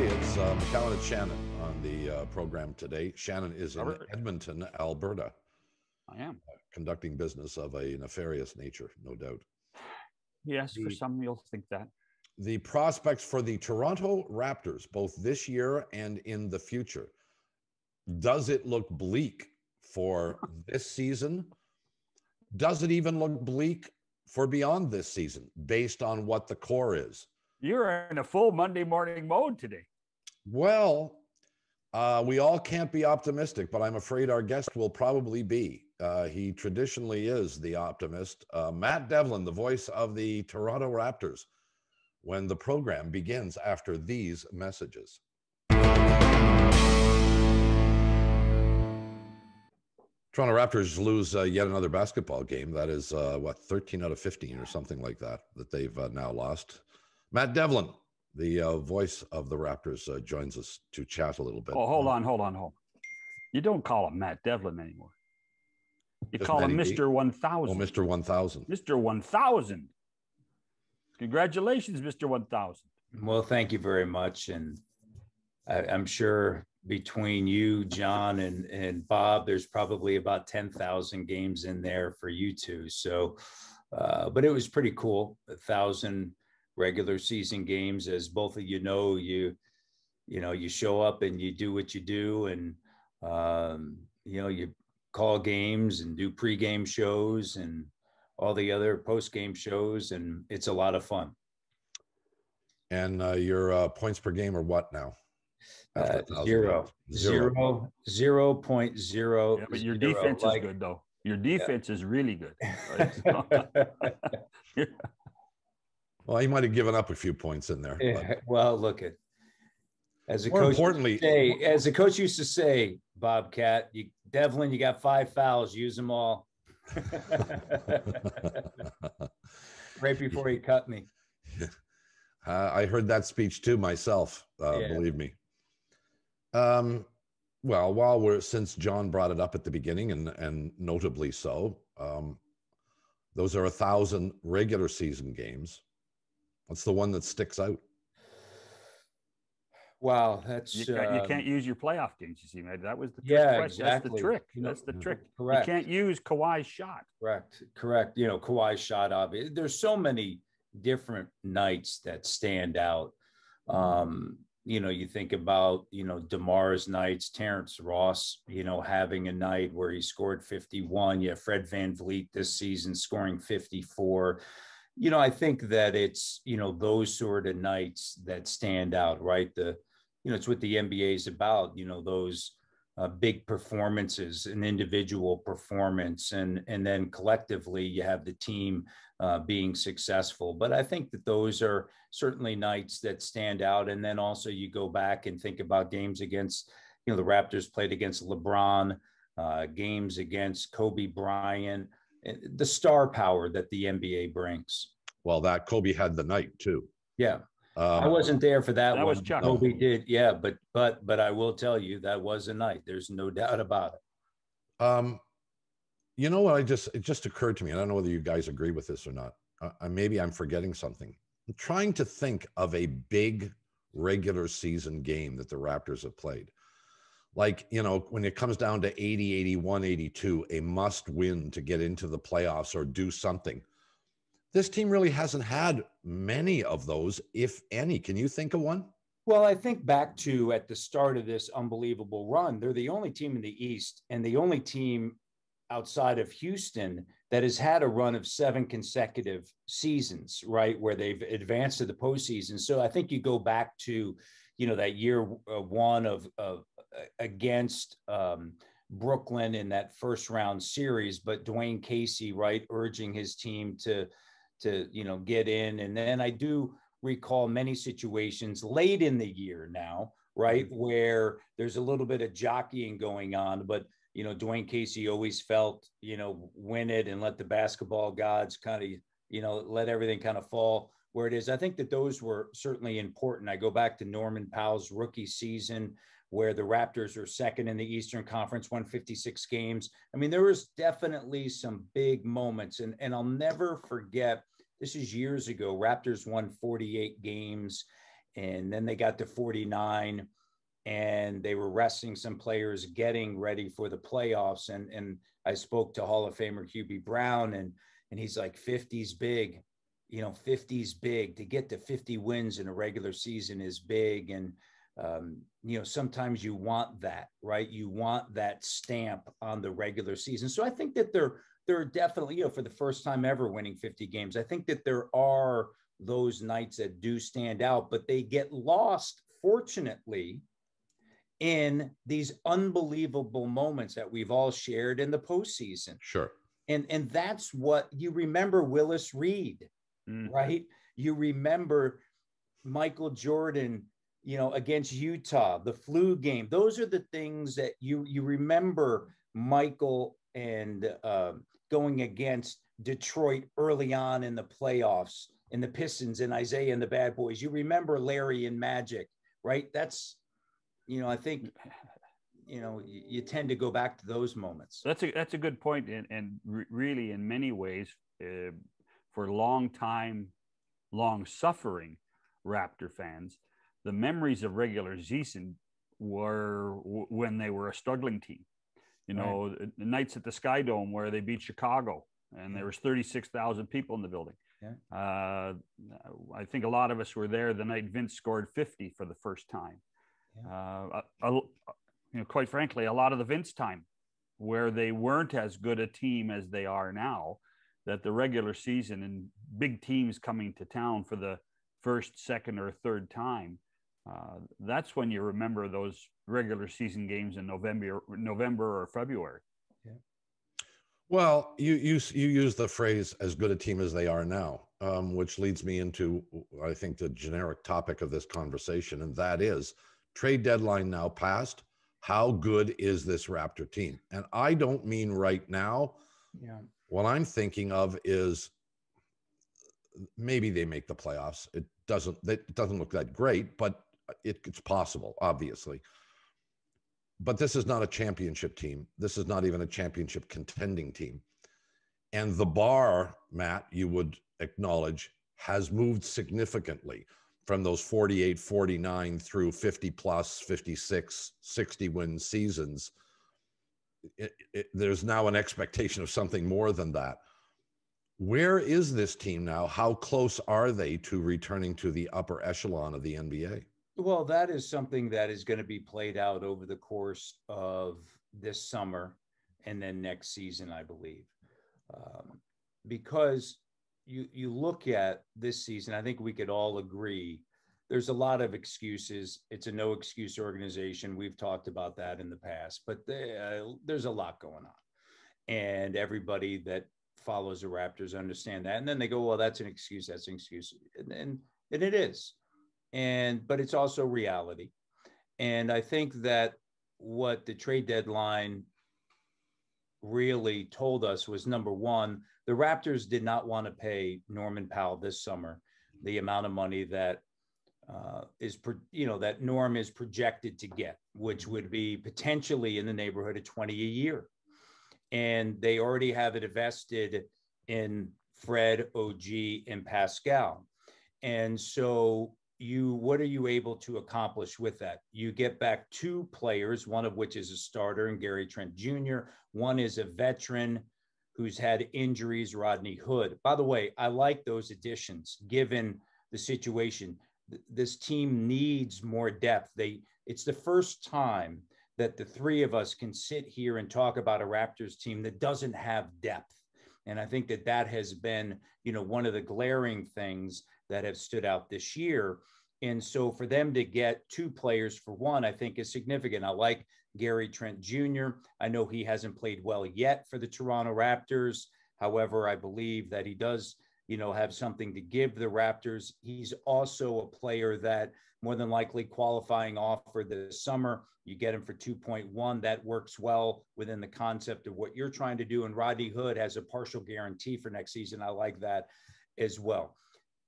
It's McCown and Shannon on the program today. Shannon is in Edmonton, Alberta. I am. Conducting business of a nefarious nature, no doubt. Yes, for some you'll think that. The prospects for the Toronto Raptors, both this year and in the future, does it look bleak for this season? Does it even look bleak for beyond this season, based on what the core is? You're in a full Monday morning mode today. Well, we all can't be optimistic, but I'm afraid our guest will probably be. He traditionally is the optimist. Matt Devlin, the voice of the Toronto Raptors, when the program begins after these messages. Toronto Raptors lose yet another basketball game. That is, 13 out of 15 or something like that they've now lost. Matt Devlin, the voice of the Raptors, joins us to chat a little bit. Oh, hold on. You don't call him Matt Devlin anymore. You Just call him Matty B? Mr. 1000. Oh, Mr. 1000. Mr. 1000. Congratulations, Mr. 1000. Well, thank you very much. And I'm sure between you, John, and Bob, there's probably about 10,000 games in there for you two. So, but it was pretty cool. 1,000 regular season games, as both of you know, you show up and you do what you do, and you call games and do pregame shows and all the other postgame shows, and it's a lot of fun. And your points per game are what now? 0.0. Yeah, but your defense is good, though. Your defense is really good. Right? Well, he might have given up a few points in there. Yeah, well, look at as a coach used to say, Bobcat, Devlin, you got 5 fouls, use them all. Right before he cut me. I heard that speech too myself. Believe me. Well, since John brought it up at the beginning, and notably so, those are 1,000 regular season games. What's the one that sticks out? Wow, that's you can't use your playoff games. You see, man, that was the trick. Yeah, exactly. That's the trick. That's the trick. Correct. You can't use Kawhi's shot. Correct. Kawhi's shot. Obviously, there's so many different nights that stand out. You think about DeMar's nights, Terrence Ross, having a night where he scored 51. You have Fred VanVleet this season scoring 54. I think that it's, those sort of nights that stand out, right? It's what the NBA is about, those big performances, an individual performance, and then collectively you have the team being successful. But I think that those are certainly nights that stand out. And then also you go back and think about games against, the Raptors played against LeBron, games against Kobe Bryant, the star power that the NBA brings. Well, that Kobe had the night too. Yeah. I wasn't there for that one. Was Chuck. Kobe did. Yeah. But I will tell you that was a night. There's no doubt about it. You know what? It just occurred to me. I don't know whether you guys agree with this or not. Maybe I'm forgetting something. I'm trying to think of a big regular season game that the Raptors have played. Like, when it comes down to 80, 81, 82, a must win to get into the playoffs or do something. This team really hasn't had many of those, if any. Can you think of one? Well, I think back to at the start of this unbelievable run, they're the only team in the East and the only team outside of Houston that has had a run of 7 consecutive seasons, right, where they've advanced to the postseason. So I think you go back to, that year one of against Brooklyn in that first round series, but Dwayne Casey, right, urging his team to get in. And then I do recall many situations late in the year now, right, where there's a little bit of jockeying going on, but Dwayne Casey always felt, win it and let the basketball gods kind of, let everything kind of fall where it is. I think that those were certainly important. I go back to Norman Powell's rookie season where the Raptors were second in the Eastern Conference, won 56 games. I mean, there was definitely some big moments. And I'll never forget, this is years ago, Raptors won 48 games. And then they got to 49, and they were resting some players getting ready for the playoffs. And I spoke to Hall of Famer QB Brown, and he's like, 50's big. 50's big. To get to 50 wins in a regular season is big. And, sometimes you want that, right? You want that stamp on the regular season. So I think that they're definitely, for the first time ever winning 50 games. I think that there are those nights that do stand out, but they get lost, fortunately, in these unbelievable moments that we've all shared in the postseason. Sure. And that's what you remember. Willis Reed, right? You remember Michael Jordan, against Utah, the flu game. Those are the things that you remember. Michael and going against Detroit early on in the playoffs, and the Pistons and Isaiah and the Bad Boys. You remember Larry and Magic, right? That's, I think, you tend to go back to those moments. That's a good point. And really, in many ways, for long suffering Raptor fans, the memories of regular season were when they were a struggling team. The nights at the Sky Dome where they beat Chicago, and there was 36,000 people in the building. Yeah. I think a lot of us were there the night Vince scored 50 for the first time. Yeah. Quite frankly, a lot of the Vince time where they weren't as good a team as they are now, that the regular season and big teams coming to town for the first, second, or third time, that's when you remember those regular season games in November or February. Yeah. Well, you use the phrase "as good a team as they are now," which leads me into, I think, the generic topic of this conversation, and that is trade deadline now passed. How good is this Raptor team? And I don't mean right now. Yeah. What I'm thinking of is maybe they make the playoffs. It doesn't look that great, but it's possible, obviously. But this is not a championship team. This is not even a championship contending team. And the bar, Matt, you would acknowledge, has moved significantly from those 48, 49 through 50 plus, 56, 60 win seasons. There's now an expectation of something more than that. Where is this team now? How close are they to returning to the upper echelon of the NBA? Well, that is something that is going to be played out over the course of this summer and then next season, I believe. Because you look at this season, I think we could all agree there's a lot of excuses. It's a no excuse organization. We've talked about that in the past, but there's a lot going on. And everybody that follows the Raptors understand that. And then they go, well, that's an excuse. That's an excuse. And it is. But it's also reality. And I think that what the trade deadline really told us was, number one, the Raptors did not want to pay Norman Powell this summer the amount of money that that Norm is projected to get, which would be potentially in the neighborhood of 20 a year. And they already have it invested in Fred, OG, and Pascal. And so what are you able to accomplish with that? You get back two players, one of which is a starter in Gary Trent Jr. One is a veteran who's had injuries, Rodney Hood. By the way, I like those additions given the situation. This team needs more depth. It's the first time that the three of us can sit here and talk about a Raptors team that doesn't have depth. And I think that has been, one of the glaring things that have stood out this year. And so for them to get two players for one, I think is significant. I like Gary Trent Jr. I know he hasn't played well yet for the Toronto Raptors. However, I believe that he does, have something to give the Raptors. He's also a player that more than likely qualifying offer this summer. You get him for 2.1. That works well within the concept of what you're trying to do. And Rodney Hood has a partial guarantee for next season. I like that as well.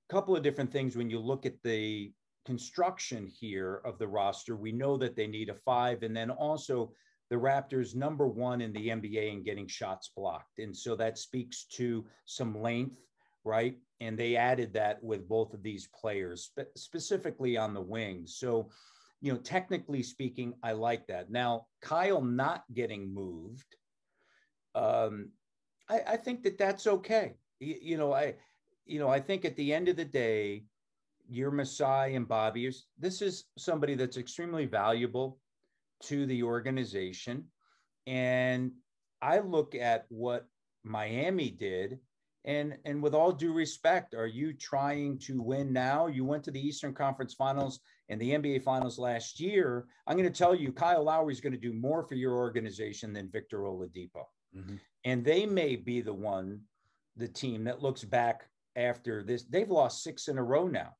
A couple of different things when you look at the construction here of the roster. We know that they need a 5, and then also the Raptors #1 in the NBA in getting shots blocked. And so that speaks to some length right? And they added that with both of these players, specifically on the wings. So, technically speaking, I like that. Now, Kyle not getting moved, I think that that's okay. I think at the end of the day, your Masai and Bobby, this is somebody that's extremely valuable to the organization. And I look at what Miami did, and with all due respect, are you trying to win now? You went to the Eastern Conference Finals and the NBA Finals last year. I'm going to tell you, Kyle Lowry is going to do more for your organization than Victor Oladipo. Mm-hmm. And they may be the team that looks back after this. They've lost 6 in a row now.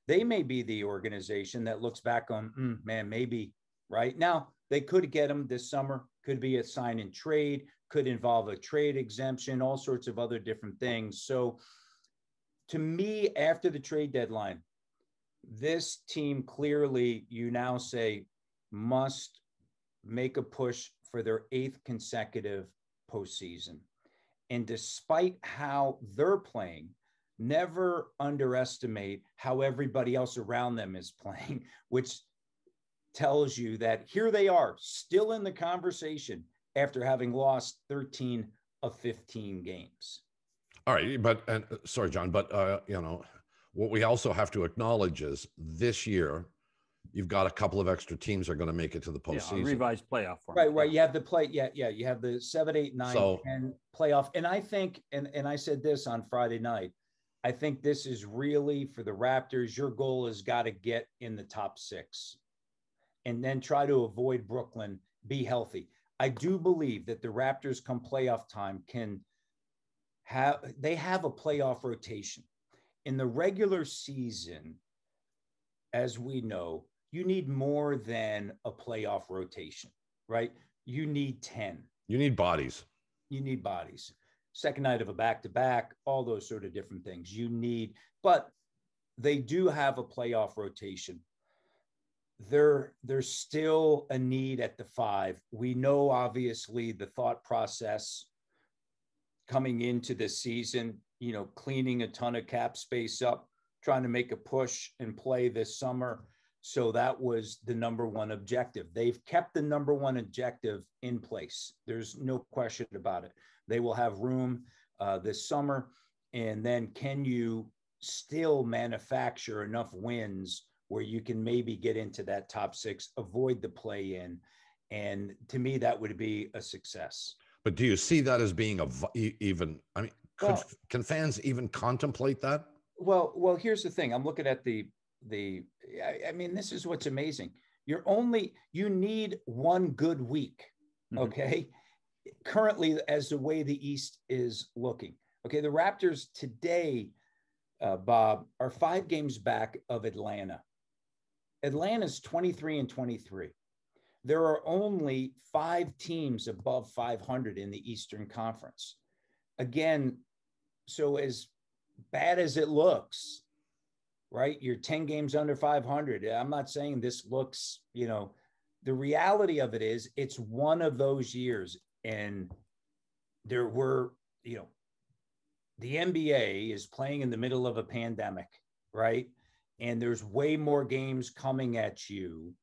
They may be the organization that looks back on, man, maybe right now they could get him this summer, could be a sign and trade, could involve a trade exemption, all sorts of other different things. So to me, after the trade deadline, this team clearly, you now say, must make a push for their 8th consecutive postseason. And despite how they're playing, never underestimate how everybody else around them is playing, which tells you that here they are still in the conversation after having lost 13 of 15 games. All right. But sorry, John, but what we also have to acknowledge is this year, you've got a couple of extra teams that are going to make it to the postseason. Yeah, revised playoff format. Right. You have the play. Yeah. You have the 7, 8, 9, 10 playoff. And I think, and I said this on Friday night, I think this is really for the Raptors. Your goal has got to get in the top 6 and then try to avoid Brooklyn, be healthy. I do believe that the Raptors come playoff time they have a playoff rotation. In the regular season, as we know, you need more than a playoff rotation, right? You need 10. You need bodies. Second night of a back-to-back, all those sort of different things but they do have a playoff rotation. There's still a need at the 5. We know, obviously, the thought process coming into this season, cleaning a ton of cap space up, trying to make a push and play this summer. So that was the number one objective. They've kept the number one objective in place. There's no question about it. They will have room this summer. And then can you still manufacture enough wins where you can maybe get into that top 6, avoid the play-in? And to me, that would be a success. But do you see that as being can fans even contemplate that? Well, here's the thing. I'm looking at this is what's amazing. You need one good week. Okay. Mm-hmm. Currently, as the way the East is looking. Okay. The Raptors today, Bob, are 5 games back of Atlanta. Atlanta's 23-23. There are only 5 teams above 500 in the Eastern Conference. Again, so as bad as it looks, right? You're 10 games under 500. I'm not saying this looks, the reality of it is it's one of those years. And there were, the NBA is playing in the middle of a pandemic, right? And there's way more games coming at you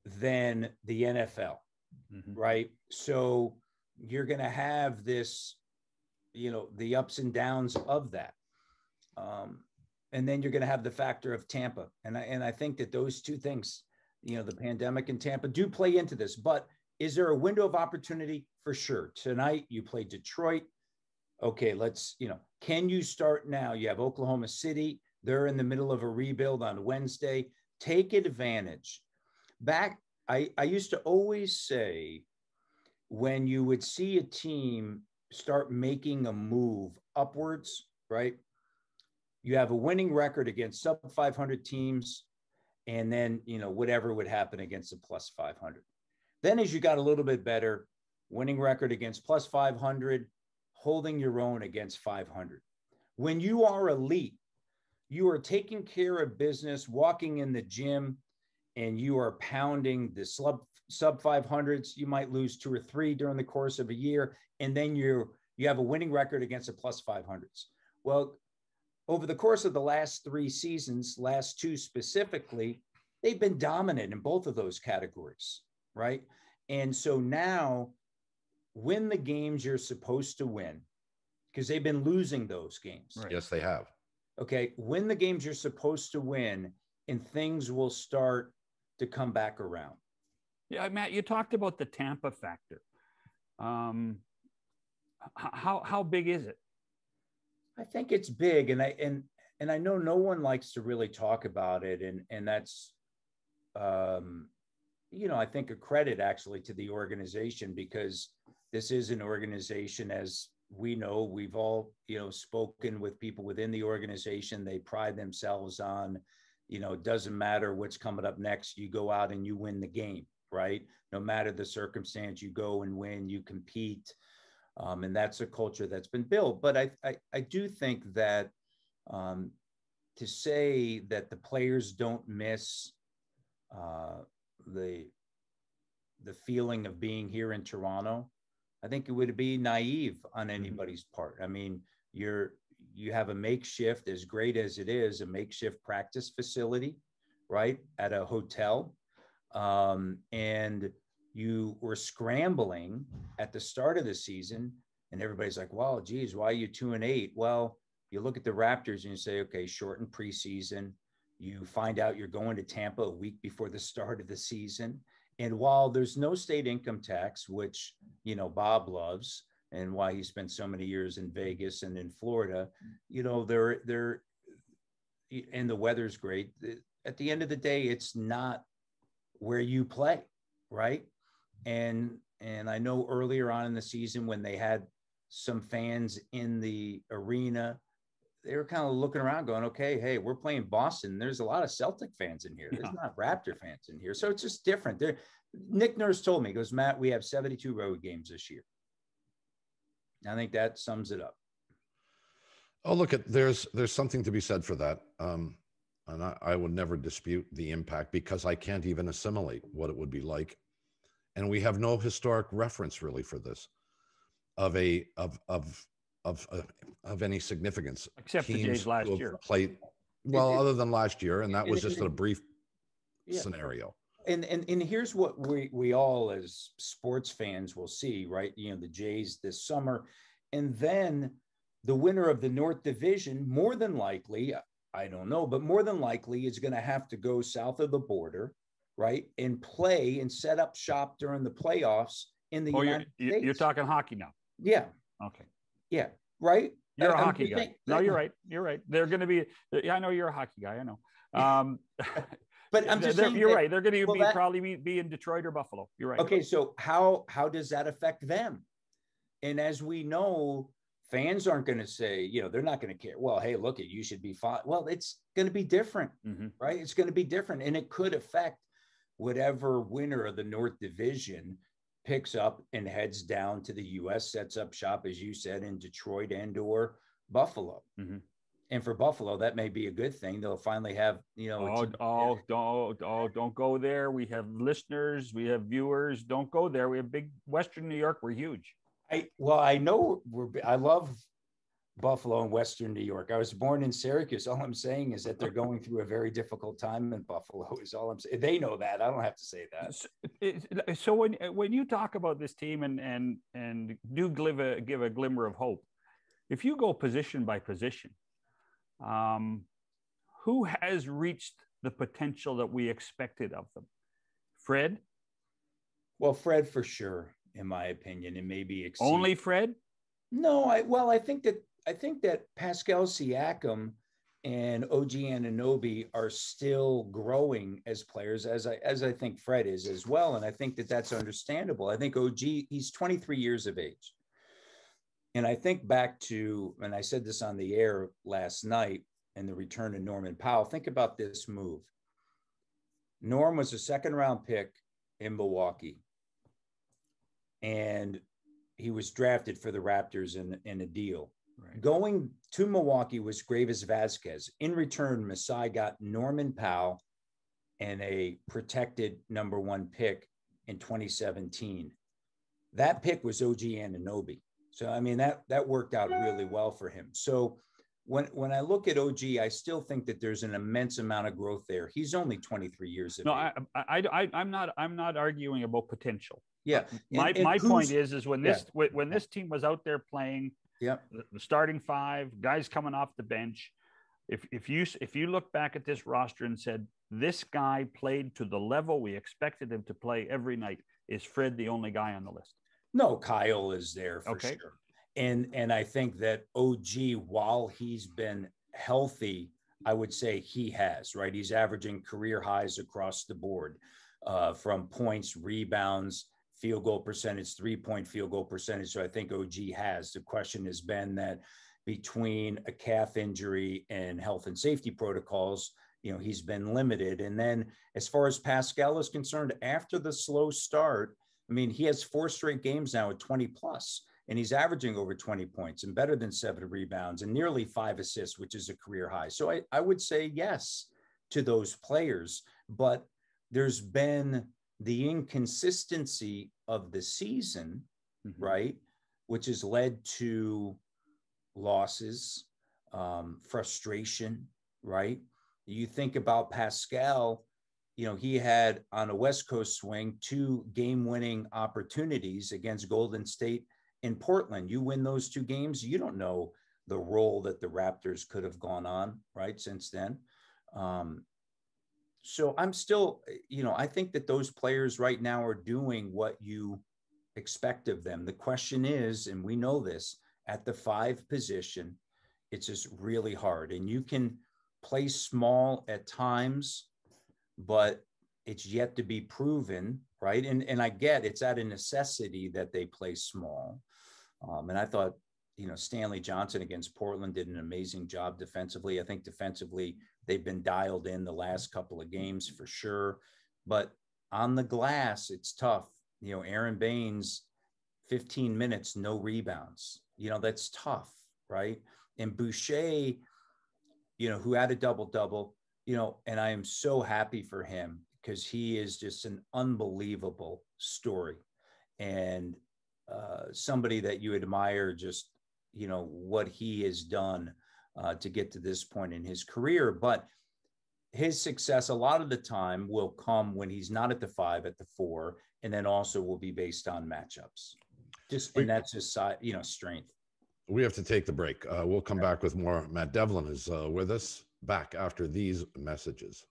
than the NFL, right? So you're going to have this, the ups and downs of that. And then you're going to have the factor of Tampa. And I think that those two things, the pandemic and Tampa do play into this. But is there a window of opportunity? For sure. Tonight you play Detroit. Okay, can you start now? You have Oklahoma City. They're in the middle of a rebuild on Wednesday. Take advantage. I used to always say, when you would see a team start making a move upwards, right? You have a winning record against sub 500 teams, and then, whatever would happen against the plus 500. Then as you got a little bit better, winning record against plus 500, holding your own against 500. When you are elite, you are taking care of business, walking in the gym, and you are pounding the sub 500s. You might lose 2 or 3 during the course of a year, and then you have a winning record against the plus 500s. Well, over the course of the last 3 seasons, last 2 specifically, they've been dominant in both of those categories, right? And so now win the games you're supposed to win, because they've been losing those games. Right. Yes, they have. Okay, win the games you're supposed to win, and things will start to come back around. Yeah, Matt, you talked about the Tampa factor. How big is it? I think it's big, and I know no one likes to really talk about it, and that's I think a credit actually to the organization, because this is an organization, as we know, we've all spoken with people within the organization. They pride themselves on, it doesn't matter what's coming up next, you go out and you win the game, right? No matter the circumstance, you go and win, you compete. And that's a culture that's been built. But I do think that to say that the players don't miss the feeling of being here in Toronto, I think it would be naive on anybody's part. I mean, you have a makeshift, as great as it is, a makeshift practice facility, right, at a hotel. And you were scrambling at the start of the season, and everybody's like, well, geez, why are you 2-8? Well, you look at the Raptors and you say, okay, shortened preseason. You find out you're going to Tampa a week before the start of the season. And while there's no state income tax, which, Bob loves, and why he spent so many years in Vegas and in Florida, they're and the weather's great. At the end of the day, it's not where you play, right? And I know earlier on in the season, when they had some fans in the arena, they were kind of looking around going, okay, hey, we're playing Boston. There's a lot of Celtic fans in here. There's not Raptor fans in here. So it's just different. Nick Nurse told me, he goes, Matt, we have 72 road games this year. I think that sums it up. Oh, look, there's something to be said for that. And I would never dispute the impact, because I can't even assimilate what it would be like. And we have no historic reference really for this of any significance, except the Jays last year. Played well, other than last year, and that was just a brief scenario. And here's what we all as sports fans will see, right? The Jays this summer, and then the winner of the North Division, more than likely, I don't know, but more than likely is going to have to go south of the border, right, and play and set up shop during the playoffs in the United States. You're talking hockey now. Yeah. Okay. Yeah. Right. You're a hockey guy. No, you're right. You're right. They're going to be. I know you're a hockey guy. I know. But I'm just saying, you're right. They're going to probably be in Detroit or Buffalo. You're right. Okay. So how does that affect them? And as we know, fans aren't going to say, they're not going to care. Well, hey, look, you should be fine. Well, it's going to be different, right? It's going to be different, and it could affect whatever winner of the North Division picks up and heads down to the U.S., sets up shop, as you said, in Detroit and or Buffalo. And for Buffalo, that may be a good thing. They'll finally have, don't go there. We have listeners, we have viewers. Don't go there. We have big Western New York. We're huge. I know I love Buffalo and Western New York. I was born in Syracuse. All I'm saying is that they're going through a very difficult time in Buffalo, is all I'm saying. They know that. I don't have to say that. So when you talk about this team and do give a glimmer of hope, if you go position by position, who has reached the potential that we expected of them? Fred? Well, Fred for sure, in my opinion, and maybe only Fred. No, I think that Pascal Siakam and OG Anunoby are still growing as players, as I think Fred is as well, and I think that that's understandable. I think OG, he's 23 years of age, and I think back to, and I said this on the air last night, and the return of Norman Powell. Think about this move. Norm was a second-round pick in Milwaukee, and he was drafted for the Raptors in a deal. Right. Going to Milwaukee was Gravis Vasquez. In return, Masai got Norman Powell and a protected number 1 pick in 2017. That pick was OG Anunoby. So, I mean, that worked out really well for him. So when I look at OG, I still think that there's an immense amount of growth there. He's only 23 years of age. I'm not arguing about potential. Yeah. My point is when this yeah. when this team was out there playing, yeah, the starting five, guys coming off the bench, if you look back at this roster and said this guy played to the level we expected him to play every night, is Fred the only guy on the list? No, Kyle is there for sure. And I think that OG, while he's been healthy, I would say he has, right? He's averaging career highs across the board, from points, rebounds, field goal percentage, 3-point field goal percentage. So I think OG has. The question has been that between a calf injury and health and safety protocols, he's been limited. And then as far as Pascal is concerned, after the slow start, I mean, he has 4 straight games now at 20 plus, and he's averaging over 20 points and better than 7 rebounds and nearly 5 assists, which is a career high. So I would say yes to those players, but there's been the inconsistency of the season, right? Which has led to losses, frustration, right? You think about Pascal, he had on a West Coast swing 2 game-winning opportunities against Golden State and Portland. You win those 2 games, you don't know the role that the Raptors could have gone on, right, since then. So I'm still, I think that those players right now are doing what you expect of them. The question is, and we know this, at the 5 position, it's just really hard. And you can play small at times, but it's yet to be proven, right? And I get it's out of necessity that they play small. And I thought, Stanley Johnson against Portland did an amazing job defensively. I think defensively, they've been dialed in the last couple of games for sure. But on the glass, it's tough. Aaron Baines, 15 minutes, no rebounds. That's tough, right? And Boucher, who had a double-double, and I am so happy for him because he is just an unbelievable story and somebody that you admire just, what he has done to get to this point in his career. But his success a lot of the time will come when he's not at the 5, at the 4, and then also will be based on matchups. And that's just, strength. We have to take the break. We'll come back with more. Matt Devlin is with us, back after these messages.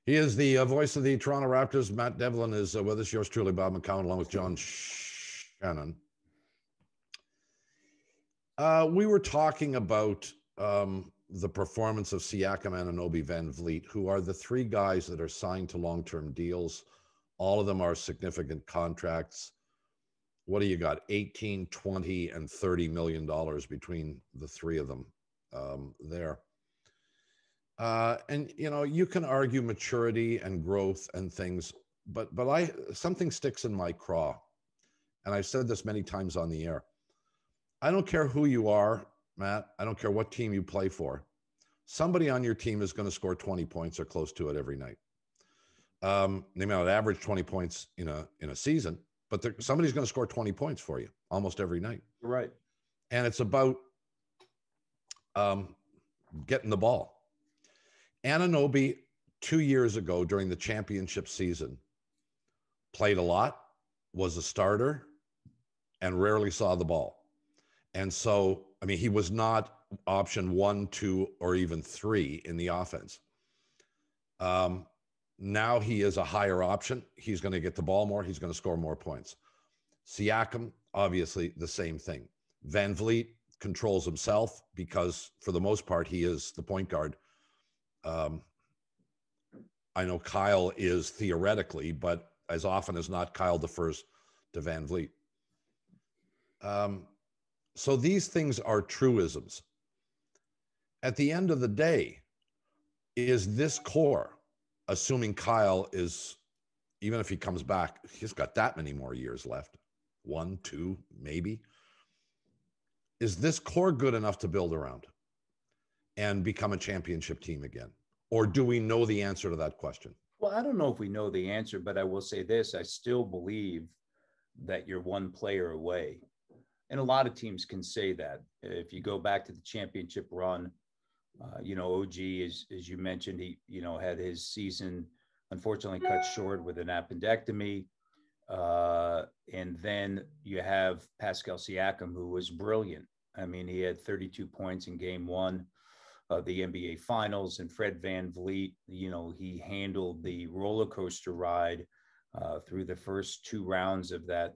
He is the voice of the Toronto Raptors. Matt Devlin is with us. Yours truly, Bob McCown, along with John Shannon. We were talking about the performance of Siakam, Anunoby, Van Vliet, who are the 3 guys that are signed to long-term deals. All of them are significant contracts. What do you got? 18, 20, and $30 million between the 3 of them there. And, you can argue maturity and growth and things, but something sticks in my craw. And I've said this many times on the air. I don't care who you are, Matt. I don't care what team you play for. Somebody on your team is going to score 20 points or close to it every night. They may not average 20 points in a season, but somebody's going to score 20 points for you almost every night. Right. And it's about getting the ball. Anunoby 2 years ago during the championship season played a lot, was a starter, and rarely saw the ball. And so, he was not option 1, 2, or even 3 in the offense. Now he is a higher option. He's going to get the ball more. He's going to score more points. Siakam, obviously the same thing. Van Vliet controls himself because for the most part, he is the point guard. I know Kyle is theoretically, but as often as not, Kyle defers to Van Vliet. So these things are truisms. At the end of the day, is this core, assuming Kyle is, even if he comes back, he's got that many more years left, 1, 2, maybe. Is this core good enough to build around and become a championship team again? Or do we know the answer to that question? Well, I don't know if we know the answer, but I will say this. I still believe that you're one player away. And a lot of teams can say that. If you go back to the championship run, OG, as you mentioned, he, had his season unfortunately cut short with an appendectomy. And then you have Pascal Siakam, who was brilliant. I mean, he had 32 points in game one of the NBA Finals, and Fred VanVleet, he handled the roller coaster ride through the first two rounds of that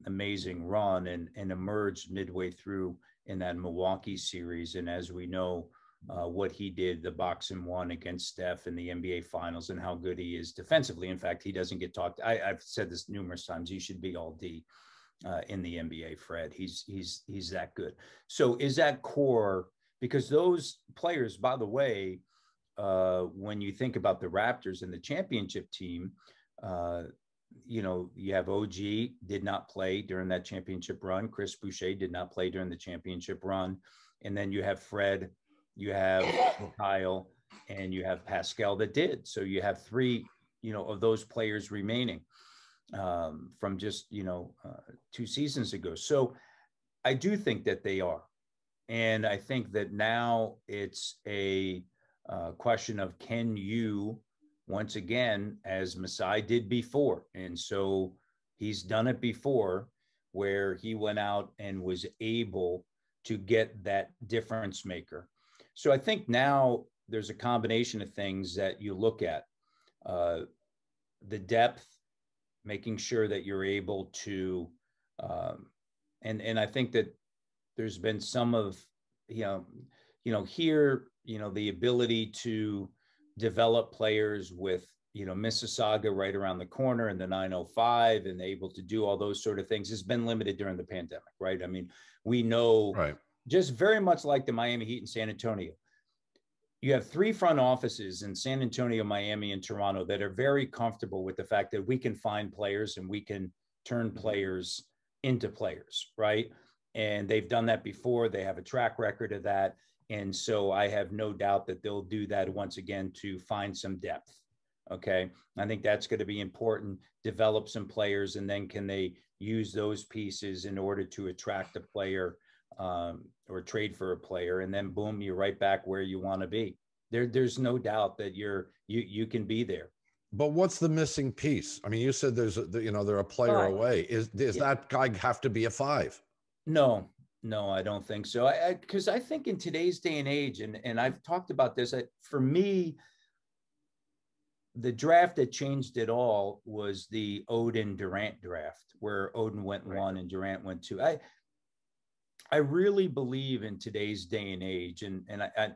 amazing run, and emerged midway through in that Milwaukee series. And as we know, what he did, the boxing one against Steph in the NBA Finals, and how good he is defensively. In fact, he doesn't get talked. I've said this numerous times. He should be all D in the NBA. Fred, he's that good. So is that core? Because those players, by the way, when you think about the Raptors and the championship team, you have OG did not play during that championship run. Chris Boucher did not play during the championship run. And then you have Fred, you have Kyle, and you have Pascal that did. So you have three, of those players remaining from just, 2 seasons ago. So I do think that they are. And I think that now it's a question of, can you, once again, as Masai did before, and so he's done it before, where he went out and was able to get that difference maker. So I think now there's a combination of things that you look at. The depth, making sure that you're able to, and I think that there's been some of, here, the ability to develop players with, Mississauga right around the corner and the 905, and able to do all those sort of things has been limited during the pandemic, right? I mean, we know, right, just very much like the Miami Heat and San Antonio. You have 3 front offices in San Antonio, Miami, and Toronto that are very comfortable with the fact that we can find players and we can turn players into players, right? And they've done that before. They have a track record of that. And so I have no doubt that they'll do that once again to find some depth. Okay. I think that's going to be important, develop some players, and then can they use those pieces in order to attract a player or trade for a player, and then boom, you're right back where you want to be. There's no doubt that you can be there. But what's the missing piece? I mean, you said they're a player away. Is that guy have to be a 5? No, I don't think so. Because I think in today's day and age, and I've talked about this, for me, the draft that changed it all was the Odin Durant draft, where Odin went 1 and Durant went 2. I really believe in today's day and age, and I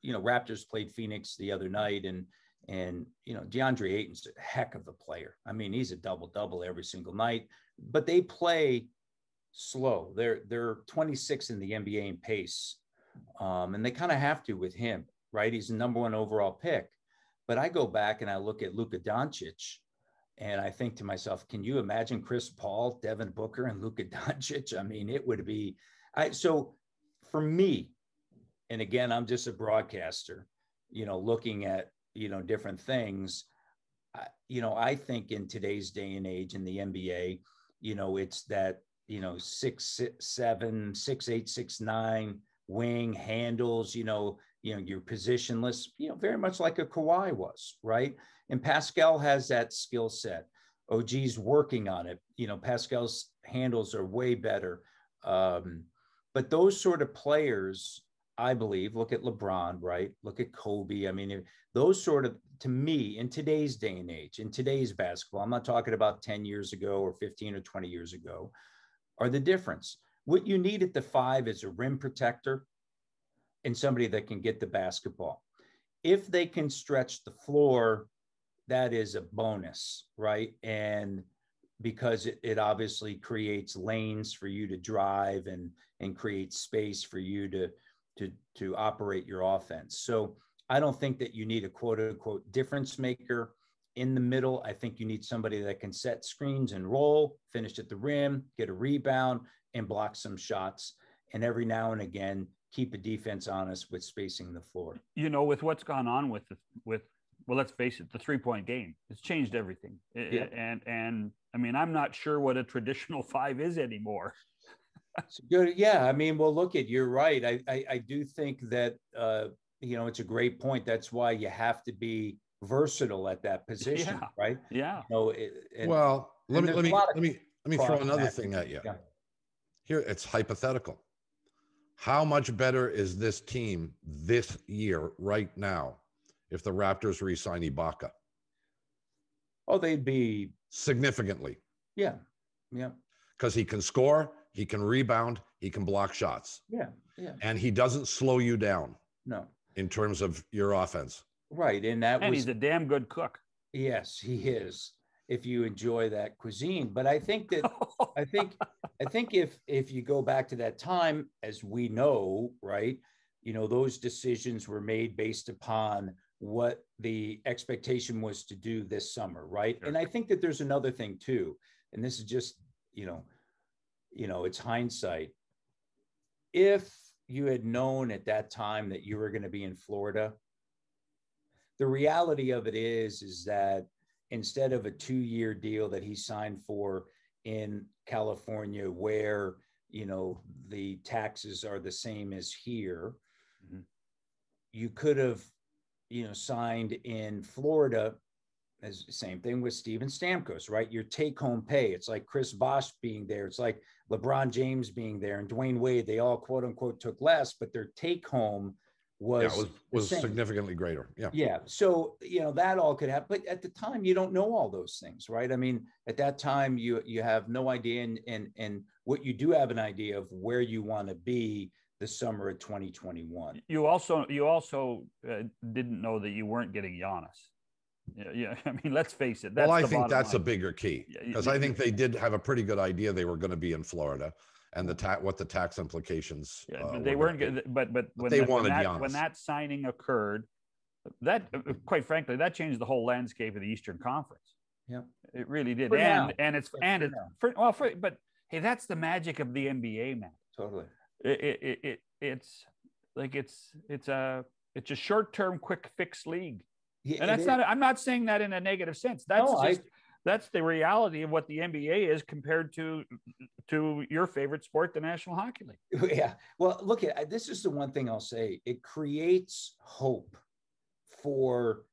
Raptors played Phoenix the other night, and DeAndre Ayton's a heck of a player. I mean, he's a double every single night, but they play slow. They're 26 in the NBA in pace, and they kind of have to with him, right? He's the number 1 overall pick. But I go back and I look at Luka Doncic, and I think to myself, can you imagine Chris Paul, Devin Booker, and Luka Doncic? I mean, it would be. So for me, and again, I'm just a broadcaster, looking at different things. I think in today's day and age in the NBA, it's that 6'7", 6'8", 6'9" wing handles, you're positionless, very much like a Kawhi was, right? And Pascal has that skill set. OG's working on it. Pascal's handles are way better. But those sort of players, I believe, look at LeBron, right? Look at Kobe. I mean, those sort of, to me, in today's day and age, in today's basketball, I'm not talking about 10 years ago or 15 or 20 years ago, are the difference. What you need at the 5 is a rim protector and somebody that can get the basketball. If they can stretch the floor, that is a bonus, right? And because it obviously creates lanes for you to drive and create space for you to operate your offense. So I don't think that you need a quote unquote difference maker in the middle. I think you need somebody that can set screens and roll, finish at the rim, get a rebound, and block some shots. And every now and again, keep a defense honest with spacing the floor. With what's gone on with well, let's face it, the 3-point game. It's changed everything. Yeah. And I mean, I'm not sure what a traditional 5 is anymore. It's good. Yeah. I mean, well, look you're right. I do think that, it's a great point. That's why you have to be versatile at that position, right? Yeah. Well, let me throw another thing at you. Yeah. Here, it's hypothetical. How much better is this team this year, right now, if the Raptors re-sign Ibaka? Oh, they'd be significantly. Yeah. Yeah. Because he can score, he can rebound, he can block shots. Yeah. Yeah. And he doesn't slow you down. No. In terms of your offense. Right. And he's a damn good cook. Yes, he is. If you enjoy that cuisine. But I think that I think if you go back to that time, as we know, right, those decisions were made based upon what the expectation was to do this summer, right? Sure. And I think that there's another thing too, and this is just, it's hindsight. If you had known at that time that you were going to be in Florida, the reality of it is that instead of a 2-year deal that he signed for in California, where, the taxes are the same as here, mm-hmm. you could have, signed in Florida. As the same thing with Steven Stamkos, right? Your take-home pay. It's like Chris Bosh being there. It's like LeBron James being there and Dwayne Wade. They all quote unquote took less, but their take-home was significantly greater. Yeah. Yeah. So, that all could happen. But at the time, you don't know all those things, right? I mean, at that time, you have no idea. And what you do have an idea of where you want to be the summer of 2021. You also didn't know that you weren't getting Giannis. Yeah. I mean, let's face it. I think that's a bigger key, because I think they did have a pretty good idea they were going to be in Florida, and what the tax implications. But they weren't good. But when that signing occurred, that quite frankly, that changed the whole landscape of the Eastern Conference. Yeah, it really did. But hey, that's the magic of the NBA, man. Totally. It's like it's a short-term, quick fix league. Yeah, and that's not, I'm not saying that in a negative sense. That's the reality of what the NBA is compared to your favorite sport, the National Hockey League. Yeah. Well, look, this is the one thing I'll say. It creates hope for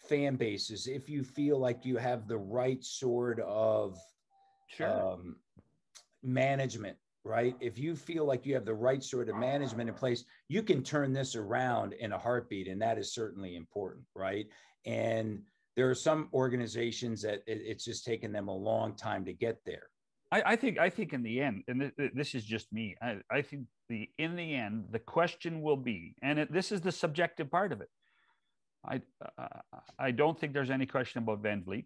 fan bases if you feel like you have the right sort of management, right? If you feel like you have the right sort of management in place, you can turn this around in a heartbeat. And that is certainly important, right? And there are some organizations that it's just taken them a long time to get there. I think in the end, and this is just me, I think in the end, the question will be, and this is the subjective part of it. I don't think there's any question about Van Vliet.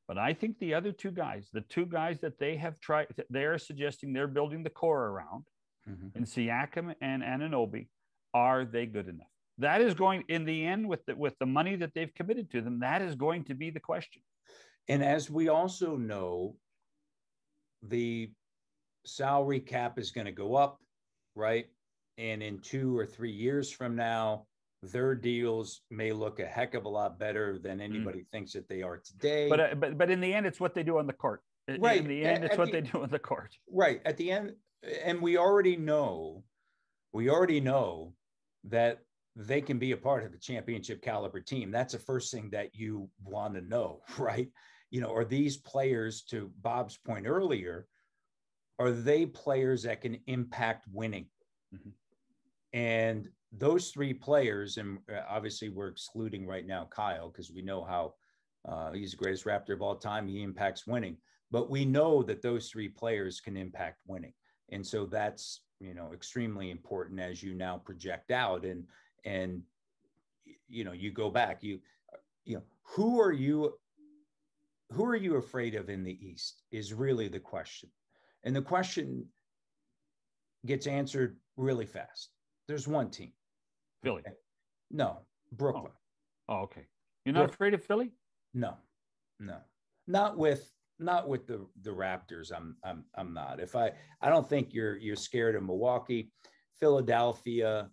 But I think the other two guys, that they have tried, they are suggesting they're building the core around, mm-hmm. in Siakam and Anunoby, are they good enough? That is going, in the end, with the money that they've committed to them, that is going to be the question. And as we also know, the salary cap is going to go up, right? And in 2 or 3 years from now, their deals may look a heck of a lot better than anybody thinks that they are today. But in the end, it's what they do on the court. Right. In the end, it's what they do on the court. Right. At the end, and we already know that they can be a part of a championship caliber team. That's the first thing that you want to know, right? Are these players, to Bob's point earlier, are they players that can impact winning? Mm-hmm. And those 3 players, and obviously we're excluding right now Kyle, because we know how he's the greatest Raptor of all time. He impacts winning, but we know that those 3 players can impact winning. And so that's, extremely important as you now project out and, you go back, who are you afraid of in the East is really the question. And the question gets answered really fast. There's one team. Philly. Okay. No, Brooklyn. Oh, okay. You're not afraid of Philly? No. Not with the Raptors. I'm not. I don't think you're scared of Milwaukee, Philadelphia.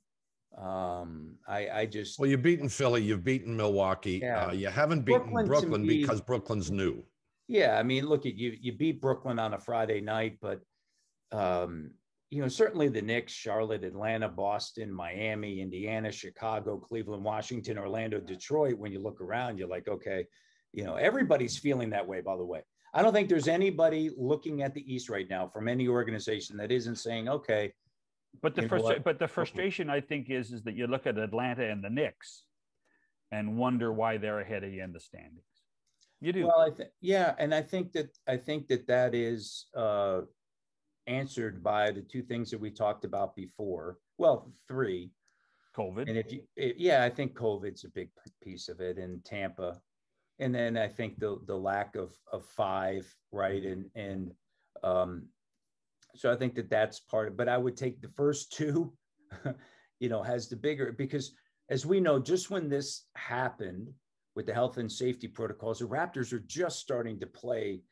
I just, well, you've beaten Philly, you've beaten Milwaukee. yeah. You haven't beaten Brooklyn me, because Brooklyn's new. Yeah, I mean, look at you beat Brooklyn on a Friday night, but certainly the Knicks, Charlotte, Atlanta, Boston, Miami, Indiana, Chicago, Cleveland, Washington, Orlando, Detroit. When you look around, you're like, okay, everybody's feeling that way, by the way. I don't think there's anybody looking at the East right now from any organization that isn't saying, okay. But the frustration, I think, is that you look at Atlanta and the Knicks and wonder why they're ahead of you in the standings. You do. Well, and I think that is answered by the two things that we talked about before. Well, three. COVID. And I think COVID's a big piece of it, in Tampa. And then I think the lack of five, right? And so I think that's part of it. But I would take the first two, has the bigger, because as we know, just when this happened with the health and safety protocols, the Raptors are just starting to play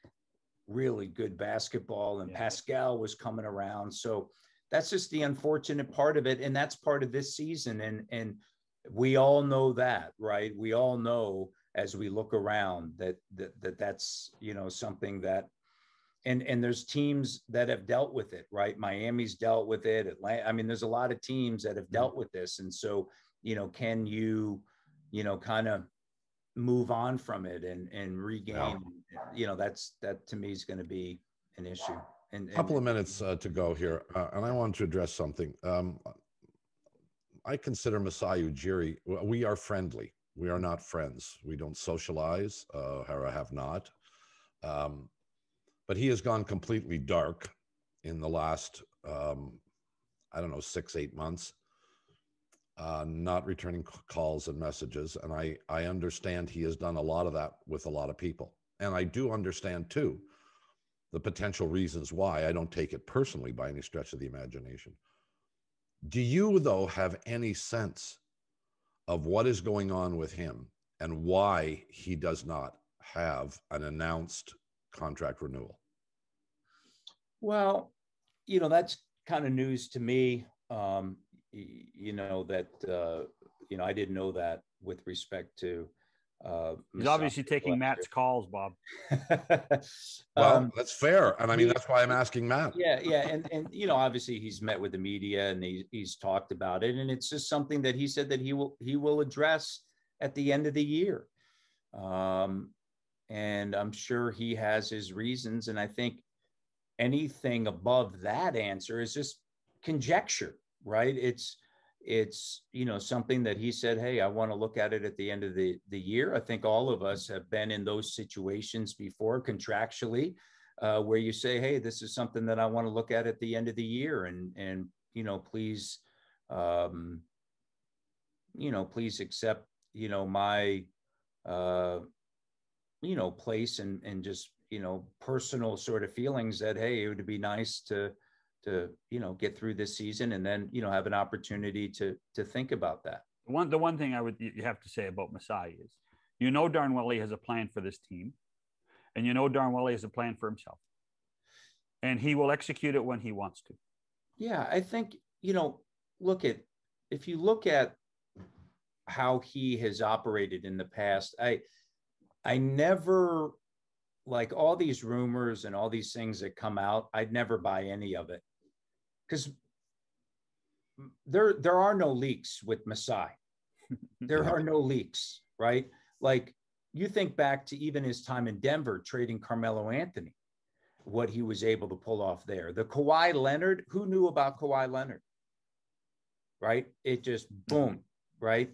really good basketball, and Pascal was coming around. So that's just the unfortunate part of it. And that's part of this season. And we all know that, right? We all know as we look around that's, something that, and there's teams that have dealt with it, right? Miami's dealt with it. Atlanta, I mean, there's a lot of teams that have dealt with this. And so, can you, kind of move on from it and regain, that to me is going to be an issue. And couple of minutes to go here. And I want to address something. I consider Masai Ujiri, we are friendly. We are not friends. We don't socialize, or I have not. But he has gone completely dark in the last, 6-8 months, not returning calls and messages. And I understand he has done a lot of that with a lot of people. And I do understand, too, the potential reasons why. I don't take it personally by any stretch of the imagination. Do you, though, have any sense of what is going on with him and why he does not have an announced contract renewal? Well, that's kind of news to me. I didn't know that with respect to. He's obviously taking Matt's calls, Bob. Well, that's fair. And I mean, that's why I'm asking Matt. Yeah. And obviously he's met with the media and he's talked about it. And it's just something that he said that he will address at the end of the year. And I'm sure he has his reasons. And I think anything above that answer is just conjecture, right? It's something that he said, hey, I want to look at it at the end of the year. I think all of us have been in those situations before contractually, where you say, hey, this is something that I want to look at the end of the year. And please, please accept, my, place and just, personal sort of feelings that, hey, it would be nice to get through this season and then, have an opportunity to think about that. The one thing you have to say about Masai is, darn well he has a plan for this team, and darn well he has a plan for himself, and he will execute it when he wants to. Yeah, I think, if you look at how he has operated in the past, I never, like, all these rumors and all these things that come out, I'd never buy any of it. Because there are no leaks with Masai. There are no leaks, right? Like, you think back to even his time in Denver trading Carmelo Anthony, what he was able to pull off there. The Kawhi Leonard, who knew about Kawhi Leonard, right? It just boom, right?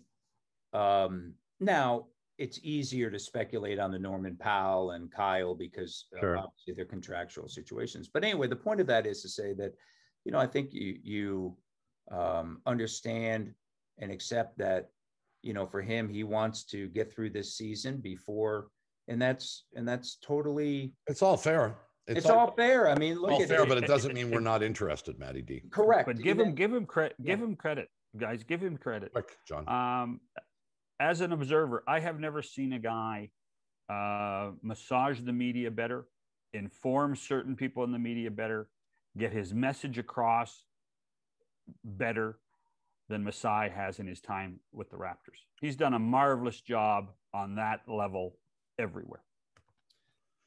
Now, it's easier to speculate on the Norman Powell and Kyle because obviously they're contractual situations. But anyway, the point of that is to say that, I think you understand and accept that, for him, he wants to get through this season before, and that's totally. It's all fair. It's all fair. I mean, look at fair, but it doesn't mean we're not interested, Matty D. Correct. But give him credit. Give him credit, guys. Give him credit. Quick, John. As an observer, I have never seen a guy massage the media better, inform certain people in the media better, get his message across better. than Masai has in his time with the Raptors. He's done a marvelous job on that level everywhere.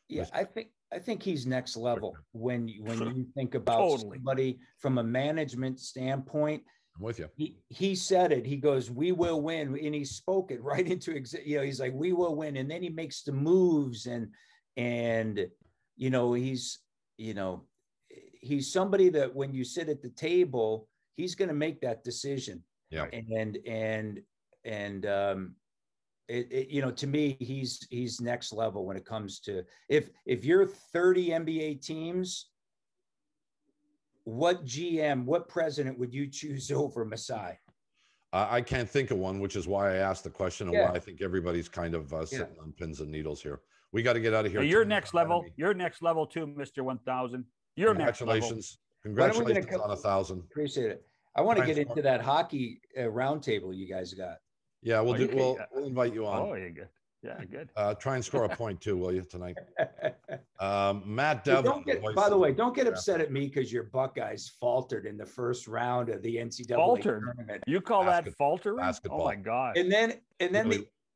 Yeah, I think he's next level when you think about somebody from a management standpoint. I'm with you. He said it. He goes, "We will win," and he spoke it right into he's like, "We will win," and then he makes the moves and he's somebody that when you sit at the table, he's going to make that decision. Yeah. To me, he's next level when it comes to if you're 30 NBA teams, what president would you choose over Masai? I can't think of one, which is why I asked the question and why I think everybody's kind of sitting on pins and needles here. We got to get out of here. You're next level. You're next level too, Mr. 1000. You're next level. Congratulations on 1,000. Appreciate it. I want to get into that hockey roundtable you guys got. Yeah, we'll invite you on. Oh, you're good. Yeah, good. Try and score a point too, will you, tonight? Matt Devlin. By the way, don't get upset at me because your Buckeyes faltered in the first round of the NCAA tournament. You call that faltering? Basketball. Oh my God. And then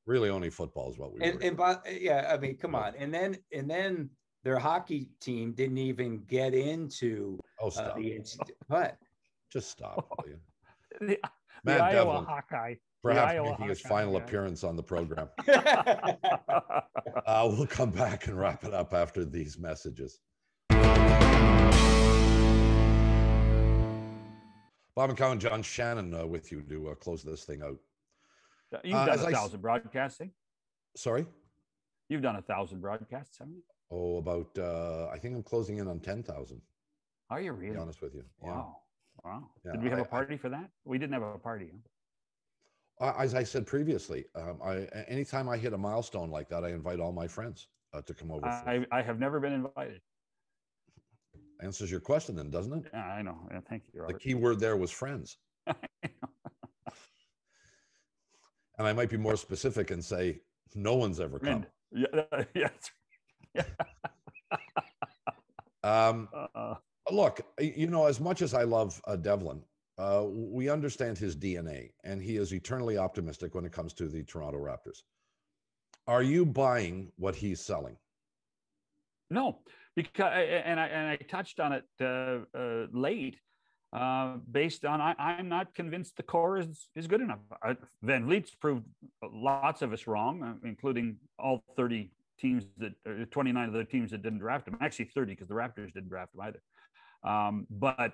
really only football is what we I mean, come on. And then their hockey team didn't even get into the NCAA. What? Just stop, will you? the Matt Iowa Devlin. Hawkeye. Perhaps making his final appearance on the program. We'll come back and wrap it up after these messages. Bob McCown, John Shannon with you to close this thing out. You've done 1,000 broadcasting. Sorry? You've done 1,000 broadcasts, haven't you? Oh, about, I think I'm closing in on 10,000. Are you really? To be honest with you. Wow. Yeah. Wow. Yeah, did we have a party for that? We didn't have a party. Huh? As I said previously, anytime I hit a milestone like that, I invite all my friends to come over. I have never been invited. Answers your question then, doesn't it? Yeah, I know. Yeah, thank you, Robert. The key word there was friends. And I might be more specific and say, no one's ever come. Yeah. Look, as much as I love Devlin, we understand his DNA, and he is eternally optimistic when it comes to the Toronto Raptors. Are you buying what he's selling? No, because I touched on it late. Based on I'm not convinced the core is good enough. Van Vliet's proved lots of us wrong, including all 30 teams 29 of the teams that didn't draft him. Actually 30 because the Raptors didn't draft him either. But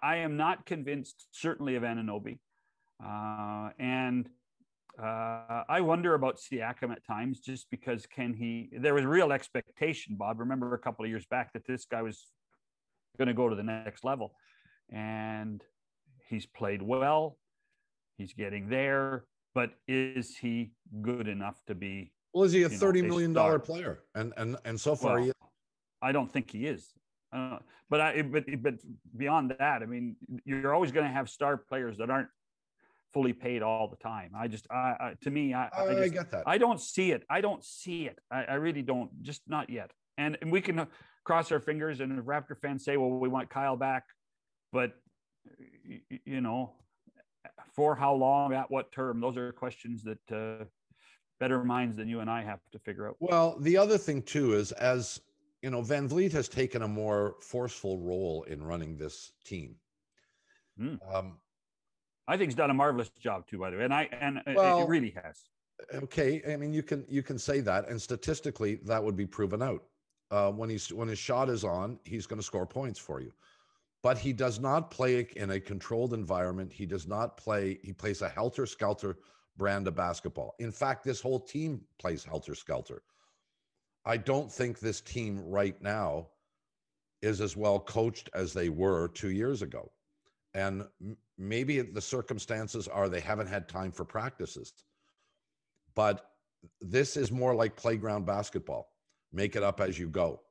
I am not convinced, certainly, of Anunoby. And I wonder about Siakam at times, just because there was real expectation, Bob. Remember a couple of years back that this guy was going to go to the next level. And he's played well. He's getting there. But is he good enough to be? Well, is he a $30 million player? And so far, he is. I don't think he is. But beyond that, I mean, you're always going to have star players that aren't fully paid all the time. I get that. I don't see it. I really don't. Just not yet. And we can cross our fingers, and if Raptor fans say, "Well, we want Kyle back," but for how long, at what term? Those are questions that better minds than you and I have to figure out. Well, the other thing too is, as Van Vliet has taken a more forceful role in running this team. I think he's done a marvelous job too, by the way, and it really has. Okay, I mean, you can say that, and statistically, that would be proven out. When his shot is on, he's going to score points for you. But he does not play in a controlled environment. He plays a helter-skelter brand of basketball. In fact, this whole team plays helter-skelter. I don't think this team right now is as well coached as they were 2 years ago. And maybe the circumstances are they haven't had time for practices. But this is more like playground basketball. Make it up as you go.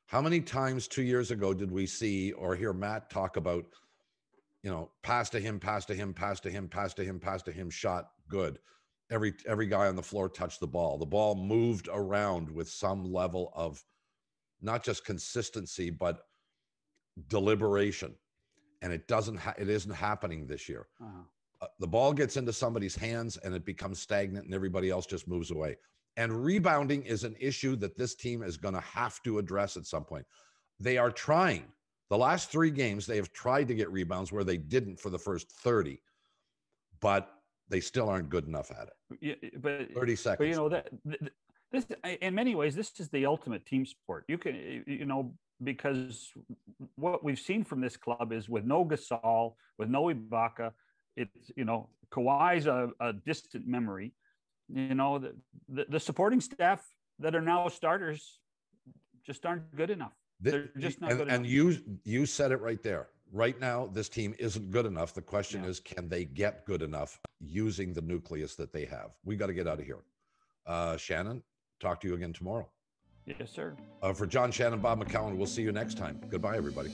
How many times 2 years ago did we see or hear Matt talk about, pass to him, pass to him, pass to him, pass to him, pass to him, shot, good. Every guy on the floor touched the ball. The ball moved around with some level of not just consistency, but deliberation. And it isn't happening this year. The ball gets into somebody's hands and it becomes stagnant and everybody else just moves away. And rebounding is an issue that this team is going to have to address at some point. They are trying. The last 3 games, they have tried to get rebounds where they didn't for the first 30, but they still aren't good enough at it. Yeah, but 30 seconds. But you know that this, in many ways, this is the ultimate team sport. You can, because what we've seen from this club is with no Gasol, with no Ibaka, it's, Kawhi's a distant memory. The supporting staff that are now starters just aren't good enough. They're just not good enough. And you said it right there. Right now, this team isn't good enough. The question is, can they get good enough using the nucleus that they have? We got to get out of here. Shannon, talk to you again tomorrow. Yes, sir. For John Shannon, Bob McCown, we'll see you next time. Goodbye, everybody.